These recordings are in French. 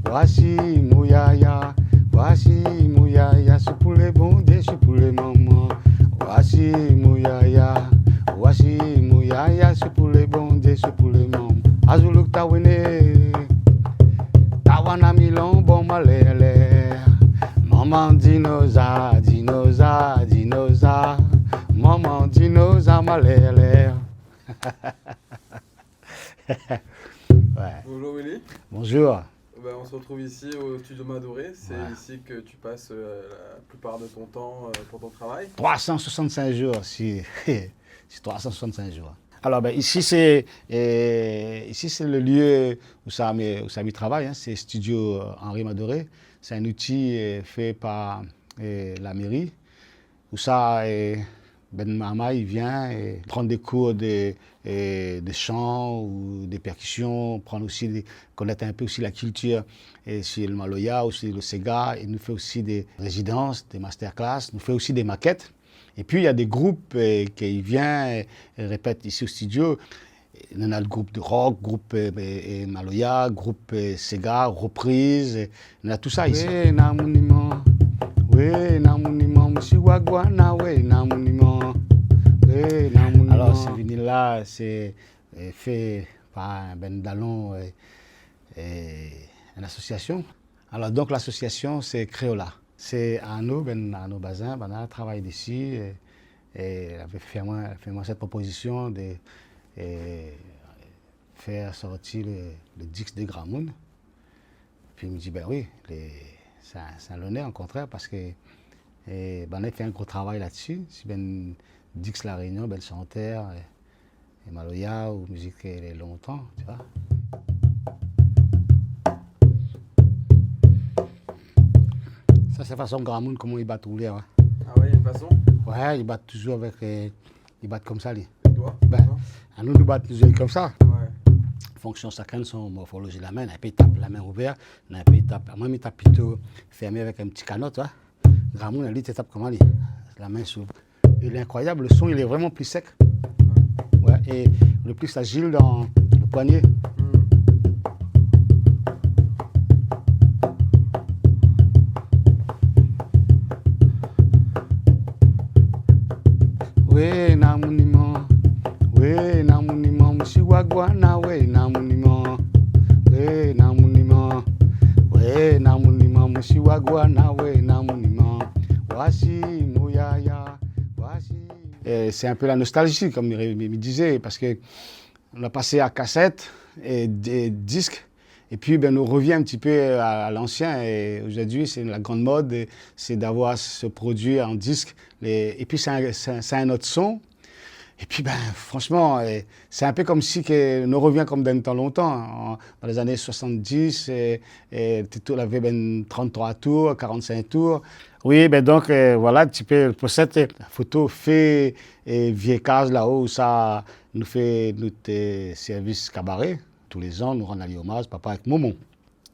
Voici Mouyaya, c'est pour les bons dieux, c'est pour les mamans. Voici Mouyaya, c'est pour les bons dieux, c'est pour les mamans. Azuluk Tawene, Tawana Milon, bon malele. Maman dinosa, maman dinosa malele. Ouais. Bonjour Willy. Bonjour. On se retrouve ici au studio Madoré. C'est ici que tu passes la plupart de ton temps pour ton travail. 365 jours, si 365 jours. Alors ici c'est le lieu où Samy travaille, hein, c'est Studio Henri Madoré. C'est un outil fait par la mairie où ça Ben Mahama il vient prendre des cours de chant ou des percussions, connaître un peu aussi la culture sur le Maloya, aussi le Sega. Il nous fait aussi des résidences, des masterclass, nous fait aussi des maquettes. Et puis il y a des groupes qui viennent et répètent ici au studio. Il y en a le groupe de rock, groupe Maloya, groupe Sega, reprise. Il y a tout ça ici. Alors ce vinyle-là, c'est fait par Ben Dallon et une association. Alors donc l'association, c'est Créola. C'est Arnaud Bazin, Ben a travaillé ici et avait fait moi cette proposition de faire sortir le disque de Gramoun. Puis il me dit, ben oui, c'est un honneur, au contraire, parce que Ben a fait un gros travail là-dessus. Si Ben Dix La Réunion, Ben Chanteur, et Maloya, ou musique longtemps, tu vois. Ça, c'est la façon Gramoun, comment il bat tous les. Ah ouais, il y a une façon? Ouais, il bat toujours avec. Il bat comme ça, lui. Toi? Nous battons toujours comme ça. Ouais. Fonction chacun de son morphologie de la main. Un peu il tape la main ouverte, un peu il tape. Moi, il tape plutôt fermé avec un petit canot, tu vois. Gramoun, lui, il tape comment, lui? La main s'ouvre. Il est incroyable, le son, il est vraiment plus sec. Ouais, et le plus agile dans le poignet. We na munimo, musiwagwa na we na munimo, musiwagwa na we na munimo, voici Mouyaya, voici. C'est un peu la nostalgie, comme il disait, parce que on a passé à cassette et des disques. Et puis, on revient un petit peu à l'ancien. Et aujourd'hui, c'est la grande mode, c'est d'avoir ce produit en disque. Et puis, c'est un autre son. Et puis, franchement, c'est un peu comme si on revient comme d'un temps longtemps. Dans les années 70, on avait 33 tours, 45 tours. Oui, donc, voilà, un petit peu pour cette photo fait vieille case là-haut, où ça nous fait notre service cabaret. Tous les ans, nous rendons hommage, papa avec Momon.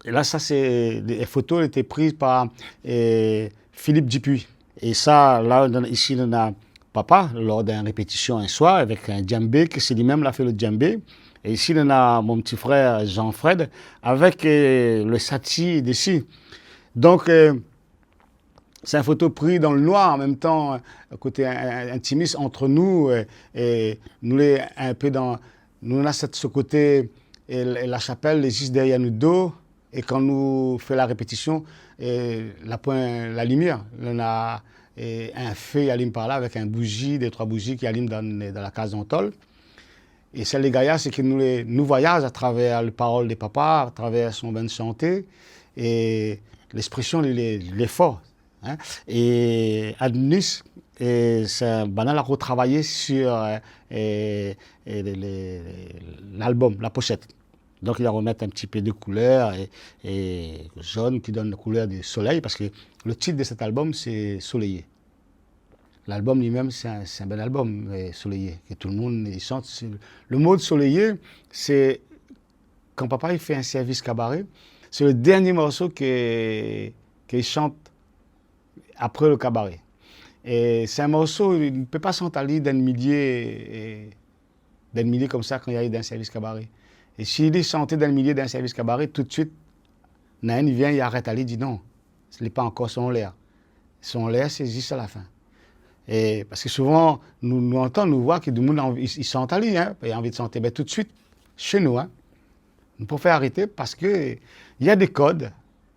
Et là, ça, les photos étaient prises par Philippe Dupuis. Et ça, là, ici, on a papa, lors d'une répétition un soir, avec un djembé, que c'est lui-même qui a fait le djembé. Et ici, on a mon petit frère Jean-Fred, avec le sati d'ici. Donc, c'est une photo prise dans le noir, en même temps, côté intimiste entre nous. Et nous, un peu dans... Nous, on a ce côté... Et la chapelle est juste derrière nous dos. Et quand nous faisons la répétition, la lumière, on a un feu qui allume par là avec un bougie, des 3 bougies qui allument dans la case d'Antol. Et celle des Gaïas, c'est que nous voyageons à travers les paroles des papas, à travers son bain de chanter. Et l'expression, il est fort. Hein? Et Adnis, c'est banal à retravailler sur l'album, la pochette. Donc il va remettre un petit peu de couleur et jaune qui donne la couleur du soleil, parce que le titre de cet album, c'est Soleillé. L'album lui-même, c'est un bel album, Soleillé, que tout le monde il chante. Le mot de Soleillé, c'est quand papa il fait un service cabaret, c'est le dernier morceau qu'il chante après le cabaret. Et c'est un morceau, il ne peut pas s'entaler d'un millier comme ça quand il y a eu d'un service cabaret. Et s'il est chanté dans le milieu d'un service cabaret, tout de suite, Nan, il vient, il arrête, il dit non, ce n'est pas encore son l'air. Son l'air, c'est juste à la fin. Et parce que souvent, nous entendons, nous voit que du monde, ils sont allés, hein, il a envie de chanter, ben, tout de suite, chez nous, hein. Nous pouvons faire arrêter parce qu'il y a des codes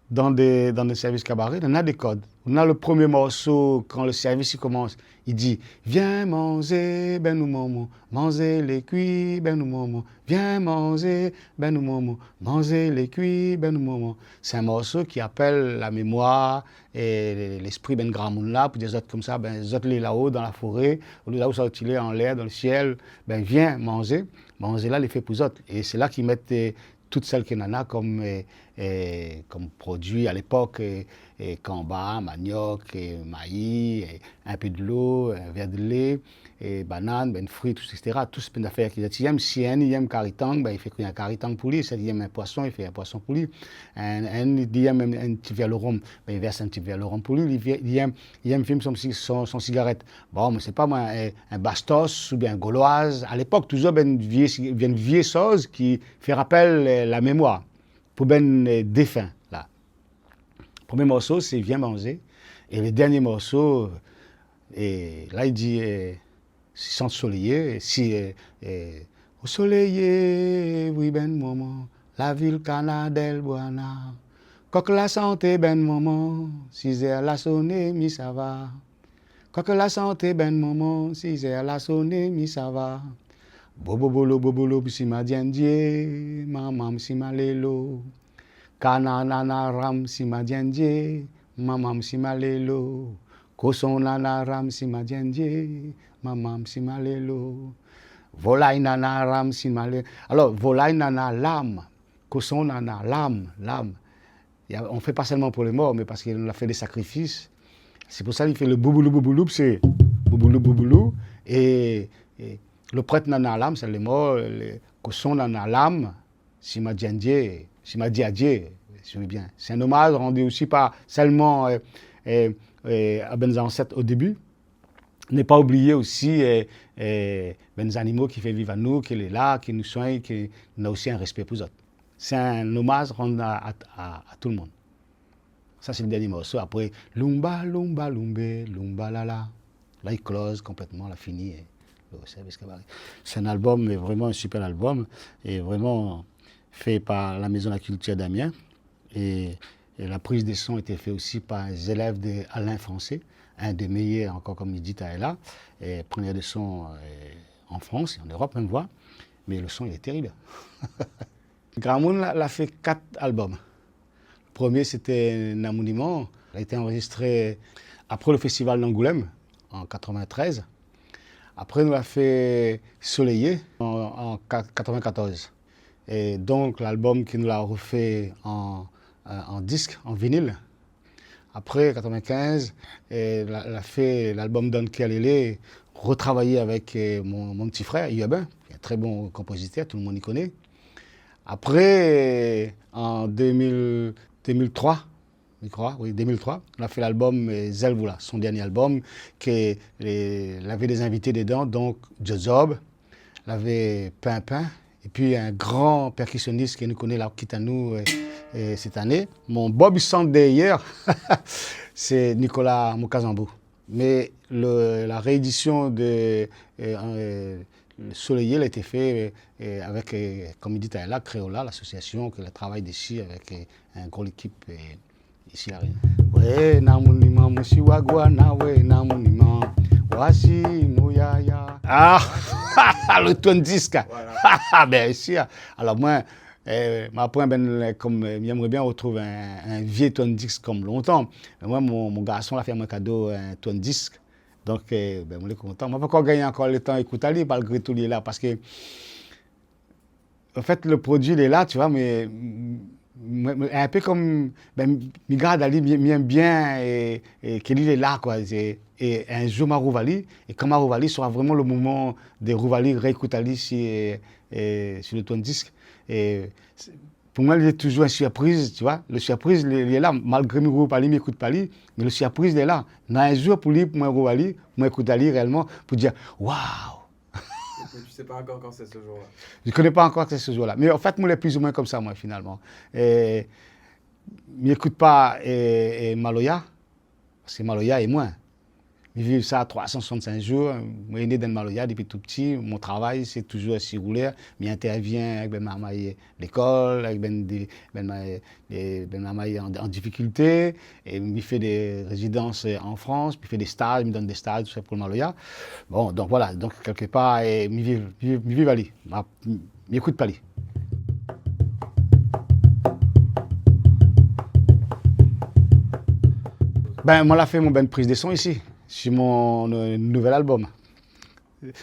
dans des services cabarets, on a des codes. On a le premier morceau, quand le service il commence, il dit « Viens manger, ben nous maman, manger les cuits, ben nous maman, viens manger, ben nous maman, manger les cuits, ben nous maman ». C'est un morceau qui appelle la mémoire et l'esprit ben grand monde là, pour des autres comme ça, ben les autres là-haut dans la forêt, là où ça est en l'air, dans le ciel, ben viens manger, manger là les fait pour les autres. Et c'est là qu'ils mettent toutes celles qu'il y en a comme produits à l'époque, camba, manioc, maïs, un peu de l'eau, un verre de lait, et banane, ben, fruits, tout, etc. Tout ce d'affaires qu'il y a. Si il aime caritang, ben, il fait un caritang pour lui. Si il aime un poisson, il fait un poisson pour lui. Il aime un petit verre de rhum, ben, il verse un petit verre de rhum pour lui. Il aime fumer son cigarette. Bon, mais c'est pas moi, un bastos ou bien un gauloise. À l'époque, toujours une vieille chose qui fait rappel la mémoire pour ben défunt. Là. Le premier morceau, c'est Viens manger. Et le dernier morceau, et là, il dit si sont soleillés, si au soleillé, oui, ben maman, la ville Canadel, Boana. Quoique la santé, ben maman, 6 heures la sonné, mi ça va. Quoique la santé, ben maman, 6 heures la sonné, mi ça va. Bobolo, bisima diendie, maman, sima lelo. Kanana ram, sima diendie, maman, sima lelo. Koson nana ram, sima diendie, maman, sima lelo. Volaille nana ram, sima lelo. Alors, volaille nana lame, koson nana lame. On ne fait pas seulement pour les morts, mais parce qu'on a fait des sacrifices. C'est pour ça qu'il fait le bouboulou, c'est bouboulou. Et le prêtre nana lame, c'est les morts, le cochon nana lame, sima diadie, je veux bien. C'est un hommage rendu aussi pas seulement à nos ancêtres au début, ne pas oublier aussi les animaux qui font vivre à nous, qui est là, qui nous soignent, qui ont aussi un respect pour eux autres. C'est un hommage rendu à tout le monde. Ça, c'est le dernier morceau. Après, lumba, lumba, lumbe, lumba, la. Là, il close complètement, la fini. C'est un album, mais vraiment un super album, et vraiment fait par la Maison de la Culture d'Amiens. Et la prise de son était faite aussi par les élèves d'Alain Français, un des meilleurs, encore comme il dit Taïla, et preneur de son en France, en Europe même voix, mais le son il est terrible. Grand Monde a fait 4 albums. Le premier c'était Namouniment, il a été enregistré après le festival d'Angoulême en 93. Après, on a fait Soleillé en 94. Et donc, l'album qui nous l'a refait en disque, en vinyle. Après, 95, elle a fait l'album Don Kelly, retravaillé avec mon petit frère, Yobin, qui est un très bon compositeur, tout le monde y connaît. Après, en 2003, 2003, on a fait l'album Zelvoula, son dernier album, qui avait des invités dedans, donc Jozob, il avait Pimpin, et puis un grand percussionniste qui nous connaît là, qui est à nous cette année. Mon Bob Sunday hier, c'est Nicolas Mokazambou. Mais la réédition de Le Soleil a été fait avec, comme il dit Taïla, Créola, l'association qui travaille ici avec une grande équipe. Ici, là. Ouais, namunima, musiwagwa, nawe, namunima, wasi, mouyaya. Ah, le ton disque. Voilà. Ben, ici, alors moi, après, comme j'aimerais bien retrouver un vieux ton disque comme longtemps. Mais moi, mon garçon a fait un cadeau, un ton disque. Donc, ben, je suis content. Moi, je ne peux pas gagner encore le temps d'écouter lui, malgré tout, il est là. Parce que, en fait, le produit, il est là, tu vois, mais un peu comme Migrad Ali bien et qu'il est là quoi et un jour Marouvali et quand Marouvali sera vraiment le moment de Rouvali réécoutali sur le ton disque et pour moi il est toujours une surprise tu vois le surprise il est là malgré Marouvali m'écoute pas lui mais le surprise il est là dans un jour pour lui pour moi Rouvali moi écoutali réellement pour dire waouh. Tu ne sais pas encore quand c'est ce jour-là. Je ne connais pas encore quand c'est ce jour-là. Mais en fait, moi, je suis plus ou moins comme ça, moi, finalement. Et m'écoute pas Maloya, parce que Maloya est moins. Je vis ça 365 jours. Moi, je suis né dans le Maloya depuis tout petit. Mon travail, c'est toujours à rouler. Je interviens avec ma maman à l'école, avec ma maman en difficulté. Et je fais des résidences en France, je fais des stages, je me donne des stages, tout ça pour le Maloya. Bon, donc voilà. Donc, quelque part, je vis à lui. Je n'écoute pas lui. Ben, moi, j'ai fait mon bonne prise de son ici, sur mon nouvel album.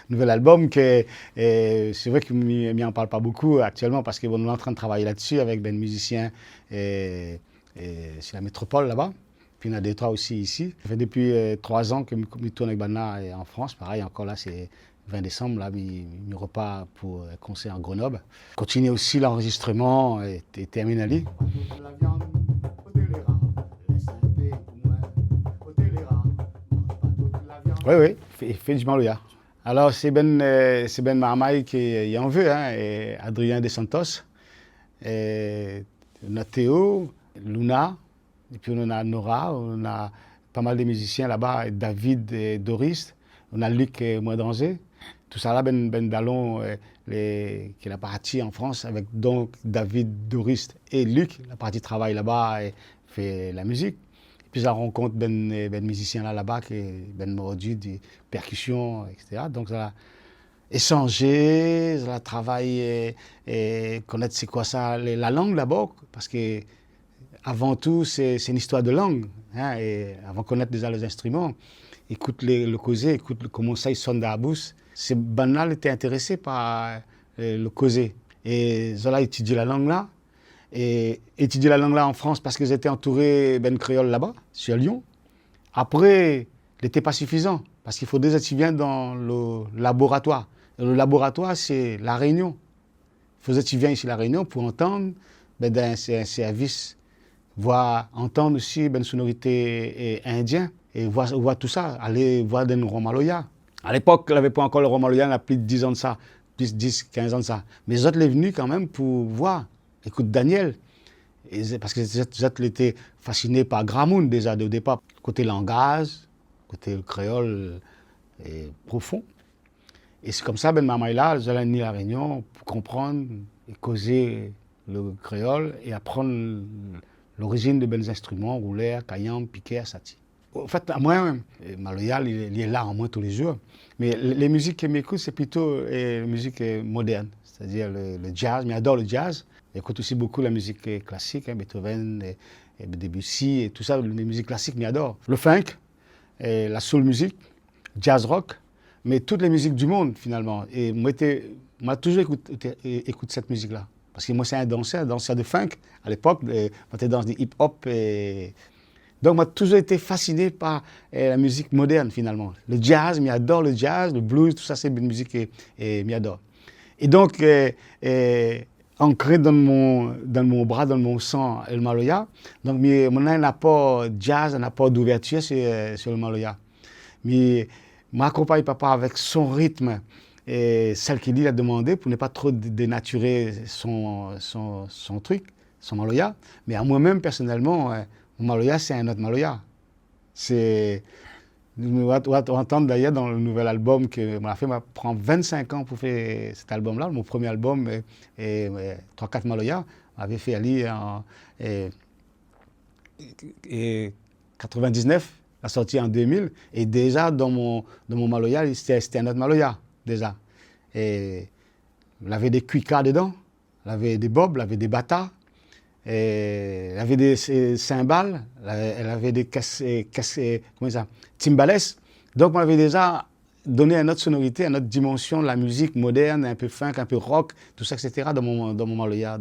Nouvel album que c'est vrai qu'on m'y en parle pas beaucoup actuellement parce qu'on est en train de travailler là-dessus avec des musiciens sur la métropole là-bas. Puis il y en a deux, trois aussi ici. Ça fait depuis 3 ans que je tourne avec Bana en France. Pareil, encore là, c'est 20 décembre, là, je repars pour un concert en Grenoble. Continue aussi l'enregistrement et termine à lui. Oui, oui, il fait du Maloya. Alors, c'est Ben Marmaille qui en veut, hein, et Adrien De Santos, et on a Théo, Luna, et puis on a Nora, on a pas mal de musiciens là-bas, David et Doris, on a Luc et Moidranger. Tout ça là, Ben Dallon, qui est la partie en France, avec donc David, Doris et Luc, la partie travaille là-bas et fait la musique. Puis je rencontre ben musicien là-bas, qui est Ben Mordu, des percussions, etc. Donc ça a échangé, ça a travaillé et connaître c'est quoi ça, la langue d'abord, parce que avant tout c'est une histoire de langue, hein, et avant de connaître déjà les instruments, écoute le causer, écoute comment ça il sonne dans la bouche. C'est banal, était intéressé par le causer. Et Zola étudie la langue là. Et étudier la langue là en France parce que j'étais entouré ben créole là-bas, sur Lyon. Après, il n'était pas suffisant parce qu'il faut déjà que tu viennes dans le laboratoire. Et le laboratoire, c'est la Réunion. Il faut que tu viennes ici à la Réunion pour entendre ben, c'est un service, voir, entendre aussi ben, sonorité indienne et voir tout ça, aller voir des Romaloya. À l'époque, il n'y avait pas encore le Romaloya, il y a plus de 10 ans de ça, plus de 10, 15 ans de ça. Mais les autres sont venus quand même pour voir. Écoute, Daniel, parce que j'étais fasciné par Gramoun déjà de départ. Côté langage, côté créole profond. Et c'est comme ça, Ben Mamaïla, j'allais à la Réunion pour comprendre et causer le créole et apprendre l'origine de bons instruments, rouleurs, caillant, piquet, sati. En fait, moi, Maloya, il est là en moi tous les jours. Mais les musiques que j'écoute, c'est plutôt les musiques modernes, c'est-à-dire le jazz. Mais j'adore le jazz. J'écoute aussi beaucoup la musique classique, hein, Beethoven, et Debussy, et tout ça, les musiques classiques, mais j'adore. Le funk, la soul music, jazz rock, mais toutes les musiques du monde finalement. Et moi, toujours écouté cette musique-là. Parce que moi, c'est un danseur de funk. À l'époque, j'étais dans du hip-hop. Donc, moi, toujours été fasciné par la musique moderne finalement. Le jazz, mais j'adore le jazz, le blues, tout ça, c'est une musique que j'adore. Et donc, ancré dans mon bras, dans mon sang, le Maloya. Donc, on a un apport jazz, un apport d'ouverture sur le Maloya. Mais m'accompagne papa avec son rythme et celle qu'il a demandé pour ne pas trop dénaturer son truc, son Maloya. Mais à moi-même, personnellement, mon Maloya, c'est un autre Maloya. On va entendre d'ailleurs dans le nouvel album que m'a fait, prend 25 ans pour faire cet album-là. Mon premier album, 3-4 Maloya, m'avait fait aller en 99, la sortie en 2000. Et déjà, dans mon Maloya, c'était un autre Maloya, déjà. Et il avait des cuicas dedans, il avait des bobs, il avait des batas. Elle avait des cymbales, elle avait des timbales. Donc, on avait déjà donné une autre sonorité, une autre dimension de la musique moderne, un peu funk, un peu rock, tout ça, etc. dans mon Maloya.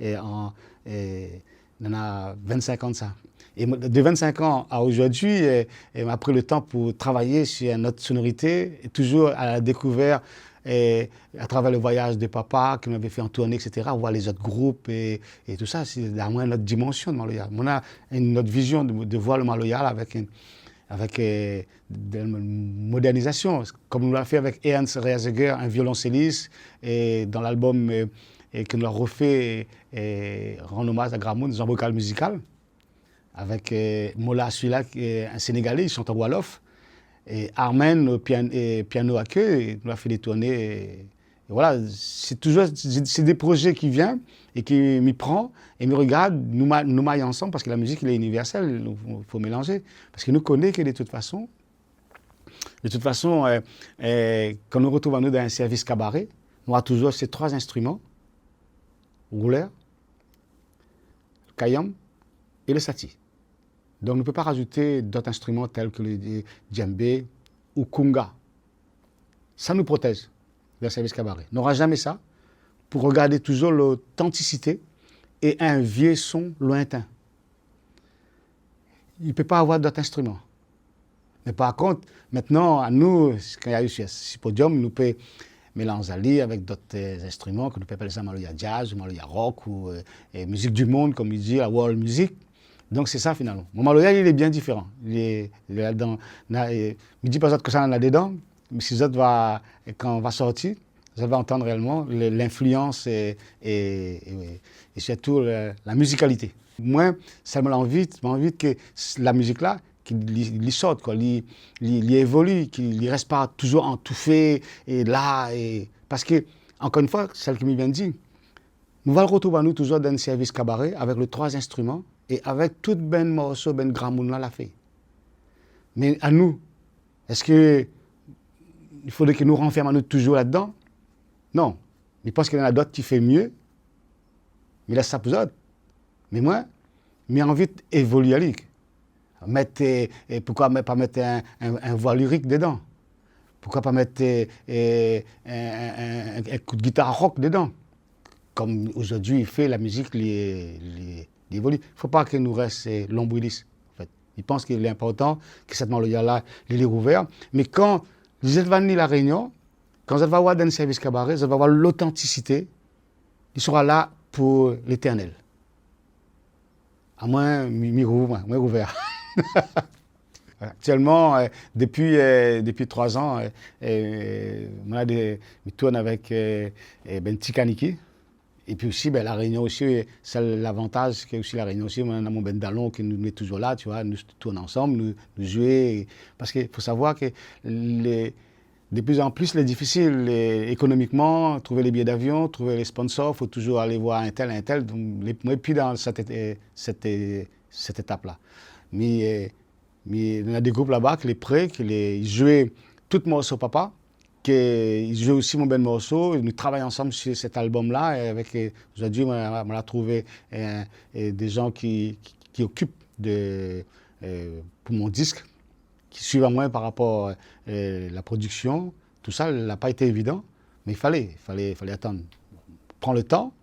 Il y en a 25 ans de ça. Et de 25 ans à aujourd'hui, elle m'a pris le temps pour travailler sur une autre sonorité, et toujours à la découverte. Et à travers le voyage de papa qui m'avait fait en tournée, etc., voir les autres groupes et tout ça, c'est vraiment une autre dimension de Maloya. On a une autre vision de voir le Maloya avec de modernisation, comme on l'a fait avec Ernst Reisiger, un violoncelliste, et dans l'album que nous a refait, rend hommage à Gramoun, Jean Vocal Musical. avec Mola celui-là, un Sénégalais, ils sont en Wolof. Et Armen au piano à queue, il nous a fait des tournées. Et voilà, c'est toujours c'est des projets qui viennent et qui m'y prend et me regarde, nous maille ensemble parce que la musique, elle est universelle, il faut mélanger. Parce que nous connaissons que de toute façon, quand nous retrouvons nous dans un service cabaret, on a toujours ces 3 instruments, rouleur, kayam et le sati. Donc, on ne peut pas rajouter d'autres instruments tels que le djembé ou kunga. Ça nous protège, le service cabaret. On n'aura jamais ça pour regarder toujours l'authenticité et un vieux son lointain. Il ne peut pas avoir d'autres instruments. Mais par contre, maintenant, à nous, quand il y a eu ce podium, nous pouvons mélanger avec d'autres instruments, que nous pouvons appeler ça Maloya Jazz, ou Maloya Rock, ou musique du monde, comme il dit, la world music. Donc c'est ça finalement. Mon Maloya, il est bien différent. Il est là-dedans. Il ne dit pas que ça en a dedans, mais si quand on va sortir, vous allez entendre réellement l'influence et surtout la musicalité. Moi, ça m'a envie que la musique-là, qu'il sorte, qu'il évolue, qu'il ne reste pas toujours entouffé et là. Parce que, encore une fois, celle qui me vient de dire, nous allons retrouver nous toujours dans un service cabaret avec les 3 instruments et avec tout ben morceau, ben gramoun là, la fait. Mais à nous, est-ce qu'il faudrait que nous renfermions toujours là-dedans? Non. Je pense qu'il y en a d'autres qui font mieux, mais laisse ça pour eux. Mais moi, j'ai envie d'évoluer. Pourquoi pas mettre un voix lyrique dedans? Pourquoi pas mettre un coup de guitare rock dedans? Comme aujourd'hui, il fait la musique, il évolue. Il ne faut pas qu'il nous reste l'ombrilis. En fait. Il pense qu'il est important que cette Maloya-là, il est ouvert. Mais quand vous êtes venu à la Réunion, quand vous allez voir dans le service cabaret, vous allez voir l'authenticité. Il sera là pour l'éternel. À moins, moins ouvert. Actuellement, depuis 3 ans, je tourne avec Ben Tikaniki. Et puis aussi, la Réunion aussi, c'est l'avantage que aussi la Réunion aussi, on a mon Ben Dallon qui nous met toujours là, tu vois, nous tournons ensemble, nous jouons. Parce qu'il faut savoir que de plus en plus, c'est difficile économiquement, trouver les billets d'avion, trouver les sponsors, il faut toujours aller voir un tel. Donc, moi, puis dans cette étape-là. Mais il y a des groupes là-bas qui les prêts, ils jouaient tout morceau papa, ils jouaient aussi mon ben morceau. Nous travaillons ensemble sur cet album-là. Aujourd'hui, on a trouvé des gens qui occupent pour mon disque, qui suivent à moi par rapport à la production. Tout ça n'a pas été évident, mais il fallait attendre. Prends le temps.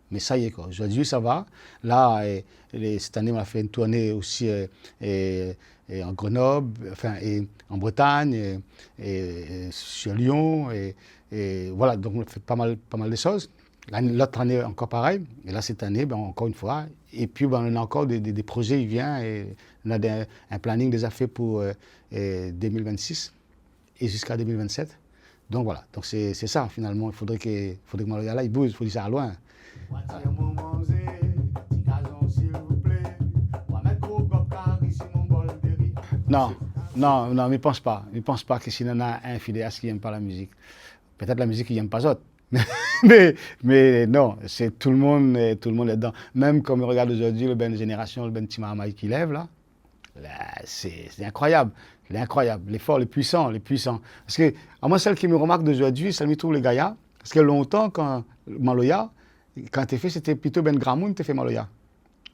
Mais ça y est, quoi. Aujourd'hui, ça va. Là, cette année, on a fait une tournée aussi en Grenoble, et en Bretagne, et sur Lyon. Et voilà, donc on a fait pas mal de choses. L'autre année, encore pareil. Et là, cette année, encore une fois. Et puis, on a encore des projets, il vient. Et on a un planning déjà fait pour 2026 et jusqu'à 2027. Donc voilà, donc c'est ça finalement. Il faudrait que Maloya là, il bouge, il faut dire ça à loin. Non, je ne pense pas. Je ne pense pas que s'il y en a un fidèle qui n'aime pas la musique. Peut-être la musique, il n'aime pas d'autres. mais non, c'est tout le monde est dedans. Même comme on regarde aujourd'hui le Ben Génération, le Ben Timamaï qui lève là c'est incroyable. Il est incroyable, les forts, les puissants. Parce que, à moi, celle qui me remarque d'aujourd'hui, ça me trouve les Gaïa. Parce que longtemps, quand Maloya, quand tu fait, c'était plutôt Ben Gramoun qui fait Maloya.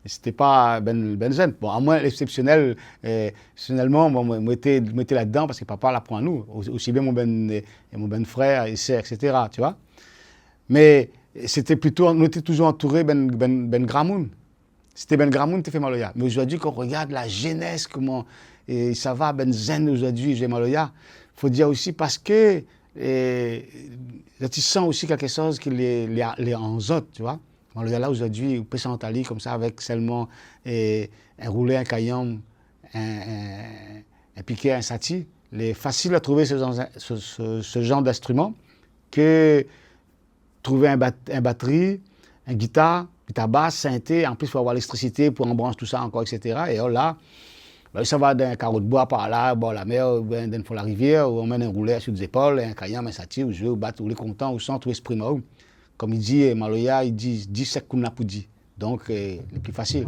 C'était pas Ben Zen. Bon, à moins exceptionnellement, moi, j'étais là-dedans parce que papa l'apprend à nous. Aussi bien mon ben frère, et sœur, etc. Tu vois. Mais c'était plutôt, nous étions toujours entourés Ben Gramoun. C'était Ben Gramoun qui fait Maloya. Mais aujourd'hui, quand on regarde la jeunesse, comment ça va, Ben Zen aujourd'hui, j'ai Maloya, il faut dire aussi parce que tu sens aussi quelque chose qui les en autres, tu vois. Maloya là aujourd'hui, on peut s'entaller comme ça avec seulement un roulé, un caillon, un piquet, un sati. C'est facile à trouver ce genre d'instrument que trouver un batterie, une guitare, guitare synthé, en plus il faut avoir l'électricité pour en brancher tout ça encore, etc. Et alors là, ben, ça va d'un carreau de bois par là, bord la mer, ben, d'une fois la rivière, où on met un roulet sur les épaules, un caillant, ça tire, ou jouer, ou battre, ou les contents, ou centre, ou esprit mort. Comme il dit, Maloya, il dit 10 secondes pour dire. Donc, le plus facile.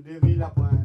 Des villes à point.